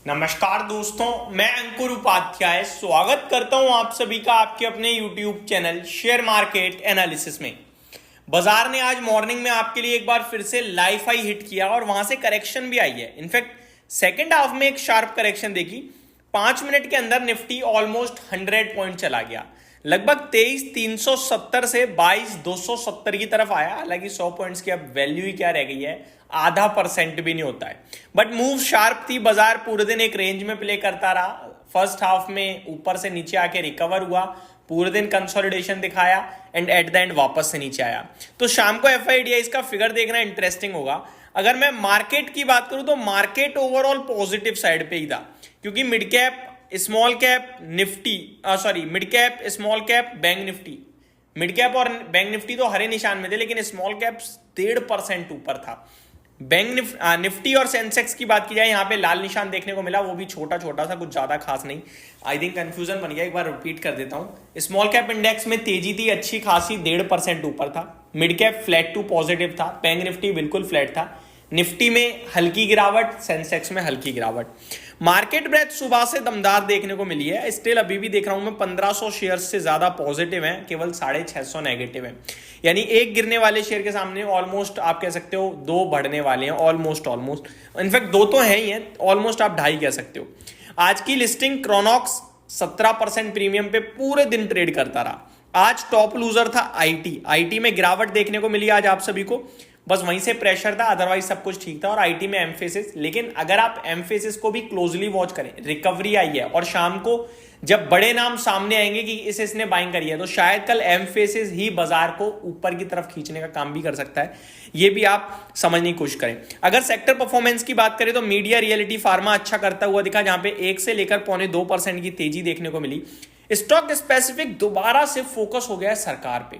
नमस्कार दोस्तों, मैं अंकुर उपाध्याय स्वागत करता हूं आप सभी का आपके अपने YouTube channel share market analysis में। बाजार ने आज मॉर्निंग में आपके लिए एक बार फिर से लाइफ हाई हिट किया और वहां से करेक्शन भी आई है। इनफैक्ट सेकेंड हाफ में एक शार्प करेक्शन देखी। 5 मिनट के अंदर निफ्टी ऑलमोस्ट 100 पॉइंट चला गया, लगभग 23,370 से 22,270 की तरफ आया। हालांकि 100 पॉइंट्स की अब वैल्यू ही क्या रह गई है, आधा % भी नहीं होता है। बट मूव शार्प थी, बाजार पूरे दिन एक रेंज में प्ले करता रहा। फर्स्ट हाफ में ऊपर से नीचे आके रिकवर हुआ, पूरे दिन कंसोलिडेशन दिखाया एंड एट द एंड वापस से नीचे आया। तो शाम को एफआईडीआई का फिगर देखना इंटरेस्टिंग होगा। अगर मैं मार्केट की बात करूं तो मार्केट ओवरऑल पॉजिटिव साइड पे ही था, क्योंकि mid cap small cap Nifty mid cap small cap bank Nifty, mid cap और बैंक निफ्टी तो हरे निशान में थे, लेकिन स्मॉल कैप 1.5% ऊपर था। बैंक निफ्टी और सेंसेक्स की बात की जाए, यहाँ पे लाल निशान देखने को मिला, वो भी छोटा छोटा सा, कुछ ज्यादा खास नहीं। आई थिंक कंफ्यूजन बन गया, एक बार रिपीट कर देता हूँ। स्मॉल कैप इंडेक्स में तेजी थी अच्छी खासी, 1.5% ऊपर था। Mid cap flat to positive था, बैंक निफ्टी बिल्कुल फ्लैट था। निफ्टी में हल्की गिरावट, सेंसेक्स में हल्की गिरावट। मार्केट ब्रेथ सुबह से दमदार देखने को मिली है। स्टिल अभी भी देख रहा हूं मैं 1500 शेयर से ज्यादा पॉजिटिव हैं, केवल 650 नेगेटिव हैं। यानी एक गिरने वाले शेयर के सामने ऑलमोस्ट आप कह सकते हो 2 बढ़ने वाले हैं। ऑलमोस्ट इनफैक्ट 2 तो हैं ही हैं, ऑलमोस्ट आप 2.5 कह सकते हो। आज की लिस्टिंग क्रोनॉक्स 17% प्रीमियम पे पूरे दिन ट्रेड करता रहा। आज टॉप लूजर था आईटी में गिरावट देखने को मिली आज आप सभी को, बस वहीं से प्रेशर था, अदरवाइज सब कुछ ठीक था। और आईटी में एम्फेसिस, लेकिन अगर आप एम्फेसिस को भी क्लोजली वॉच करें, रिकवरी आई है और शाम को जब बड़े नाम सामने आएंगे कि इसने बाइंग करी है, तो शायद कल एम्फेसिस ही बाजार को ऊपर की तरफ खींचने का काम भी कर सकता है। ये भी आप समझने की कोशिश करें। अगर सेक्टर परफॉर्मेंस की बात करें तो मीडिया, रियलिटी, फार्मा अच्छा करता हुआ दिखा, जहां पे 1 से लेकर 0.25% की तेजी देखने को मिली। स्टॉक स्पेसिफिक दोबारा से फोकस हो गया है सरकार पे।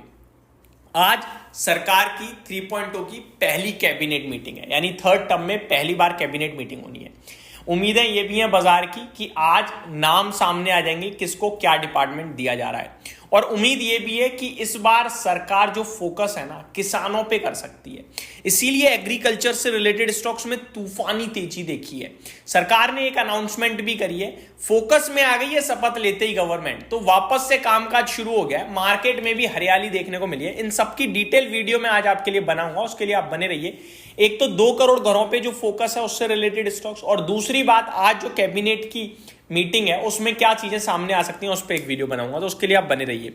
आज सरकार की 3.0 की पहली कैबिनेट मीटिंग है, यानी थर्ड टर्म में पहली बार कैबिनेट मीटिंग होनी है। उम्मीदें ये भी हैं बाजार की कि आज नाम सामने आ जाएंगे किसको क्या डिपार्टमेंट दिया जा रहा है। और उम्मीद ये भी है कि इस बार सरकार जो फोकस है ना, किसानों पे कर सकती है। इसीलिए एग्रीकल्चर से रिलेटेड स्टॉक्स में तूफानी तेजी देखी है। सरकार ने एक अनाउंसमेंट भी करी है, फोकस में आ गई है शपथ लेते ही गवर्नमेंट, तो वापस से कामकाज शुरू हो गया है। मार्केट में भी हरियाली देखने को मिली है। इन सबकी डिटेल वीडियो में आज आपके लिए बनाऊंगा, उसके लिए आप बने रहिए। एक तो 2 करोड़ घरों पे जो फोकस है उससे रिलेटेड स्टॉक्स, और दूसरी बात आज जो कैबिनेट की मीटिंग है उसमें क्या चीजें सामने आ सकती हैं उस पर एक वीडियो बनाऊंगा, तो उसके लिए आप बने रहिए।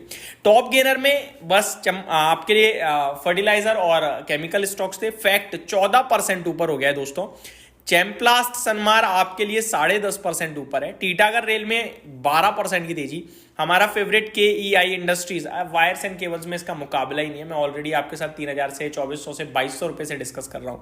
टॉप गेनर में बस आपके लिए फर्टिलाइजर और केमिकल स्टॉक्स थे। फैक्ट 14% ऊपर हो गया है दोस्तों। चैम्प्लास्ट सनमार आपके लिए 10.5% ऊपर है। टीटागढ़ रेल में 12% की तेजी। हमारा favourite KEI industries, wires and cables में इसका मुकाबला ही नहीं है। मैं ऑलरेडी आपके साथ 3,000 से 2,400 से 2,200 रुपए से डिस्कस कर रहा हूं।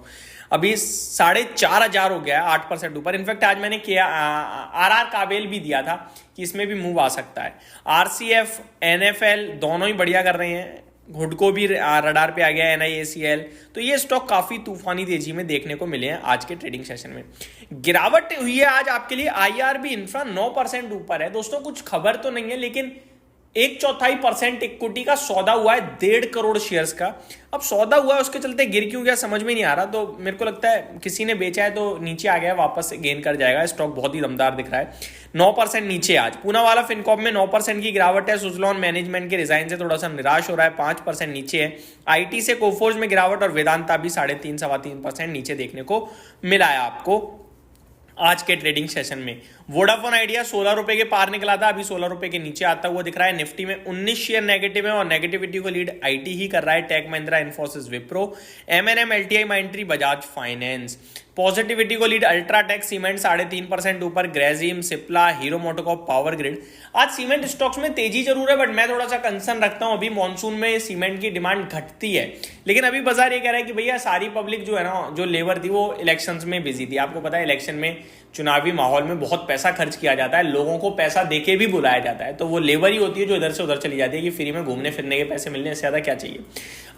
अभी 4,500 हो गया है, 8% ऊपर। इनफैक्ट आज मैंने RR काबेल भी दिया था कि इसमें भी मूव आ सकता है। RCF, NFL दोनों ही बढ़िया कर रहे हैं। हुडको भी रडार पे आ गया, NIACL। तो ये स्टॉक काफी तूफानी तेजी में देखने को मिले हैं आज के ट्रेडिंग सेशन में। गिरावट हुई है आज आपके लिए IRB इंफ्रा 9% ऊपर है दोस्तों। कुछ खबर तो नहीं है, लेकिन 1/4% इक्विटी का सौदा हुआ है 1.5 करोड़ शेयर्स का। अब सौदा हुआ है, उसके चलते गिर क्यों गया समझ में नहीं आ रहा। तो मेरे को लगता है किसी ने बेचा है तो नीचे आ गया, वापस से गेन कर जाएगा। स्टॉक बहुत ही दमदार दिख रहा है। 9% नीचे आज। पूनावाला फिनकॉर्प में 9% की गिरावट है। सुजलॉन मैनेजमेंट के रिजाइन से थोड़ा सा निराश हो रहा है, 5% नीचे है। IT से कोफोर्ज में गिरावट और वेदांता भी 3.5-3% नीचे देखने को मिला है आपको आज के ट्रेडिंग सेशन में। वोडाफोन आइडिया 16 रुपए के पार निकला था, अभी 16 रुपए के नीचे आता हुआ दिख रहा है। निफ्टी में 19 शेयर नेगेटिव है और नेगेटिविटी को लीड IT ही कर रहा है। Tech Mahindra, Infosys, Wipro, MNM, LTI, Mindtree, Bajaj finance. Positivity को लीड अल्ट्राटेक, सीमेंट 3.5% ऊपर। Grasim, Cipla, Hero MotoCorp, power grid. आज सीमेंट स्टॉक्स में तेजी जरूर है, बट मैं थोड़ा सा कंसर्न रखता हूं। अभी मॉनसून में सीमेंट की डिमांड घटती है, लेकिन अभी बाजार ये कह रहा है कि भैया सारी पब्लिक जो है ना, जो लेबर थी वो इलेक्शंस में बिजी थी। आपको पता है इलेक्शन में, चुनावी माहौल में बहुत पैसा खर्च किया जाता है, लोगों को पैसा देके भी बुलाया जाता है। तो वो लेबर ही होती है जो इधर से उधर चली जाती है कि फ्री में घूमने फिरने के पैसे मिलने से ज्यादा क्या चाहिए।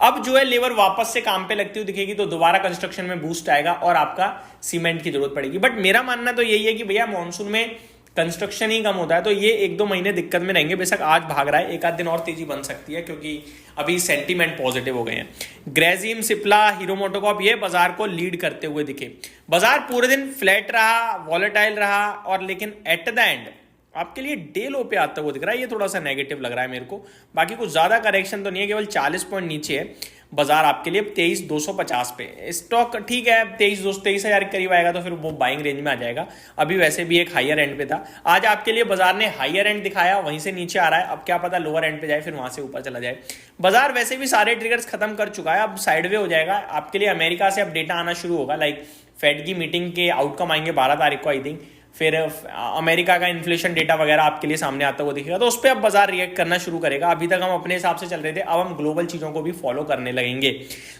अब जो है लेबर वापस से काम पे लगती हुई दिखेगी, तो दोबारा कंस्ट्रक्शन में बूस्ट आएगा और आपका सीमेंट की जरूरत पड़ेगी। बट मेरा मानना तो यही है कि भैया मॉनसून में कंस्ट्रक्शन ही कम होता है, तो ये 1-2 महीने दिक्कत में रहेंगे। बेशक आज भाग रहा है, एक आध दिन और तेजी बन सकती है क्योंकि अभी सेंटीमेंट पॉजिटिव हो गए हैं। ग्रेजिम, सिप्ला, हीरो मोटोकॉर्प ये बाजार को लीड करते हुए दिखे। बाजार पूरे दिन फ्लैट रहा, वॉलेटाइल रहा, और लेकिन एट द एंड आपके लिए डे लो पे आता हुआ दिख रहा है। ये थोड़ा सा नेगेटिव लग रहा है मेरे को। बाकी कुछ ज्यादा करेक्शन तो नहीं है, केवल 40 पॉइंट नीचे है बाजार आपके लिए 23,250 पे। स्टॉक ठीक है, 23,000 के करीब आएगा तो फिर वो बाइंग रेंज में आ जाएगा। अभी वैसे भी एक हायर एंड पे था। आज आपके लिए बाजार ने हायर एंड दिखाया, वहीं से नीचे आ रहा है। अब क्या पता लोअर एंड पे जाए फिर वहां से ऊपर चला जाए। बाजार वैसे भी सारे ट्रिगर्स खत्म कर चुका है, अब साइडवे हो जाएगा। आपके लिए अमेरिका से अब डेटा आना शुरू होगा, लाइक फेड की मीटिंग के आउटकम आएंगे 12 तारीख को आई थिंक। फिर अमेरिका का इन्फ्लेशन डेटा वगैरह आपके लिए सामने आता हुआ दिखेगा, तो उस पर अब बाजार रिएक्ट करना शुरू करेगा। अभी तक हम अपने हिसाब से चल रहे थे, अब हम ग्लोबल चीजों को भी फॉलो करने लगेंगे।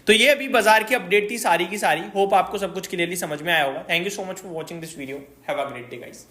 तो ये अभी बाजार की अपडेट थी सारी की सारी। होप आपको सब कुछ क्लियरली समझ में आया होगा। Thank you so much for watching this video. Have a great day guys.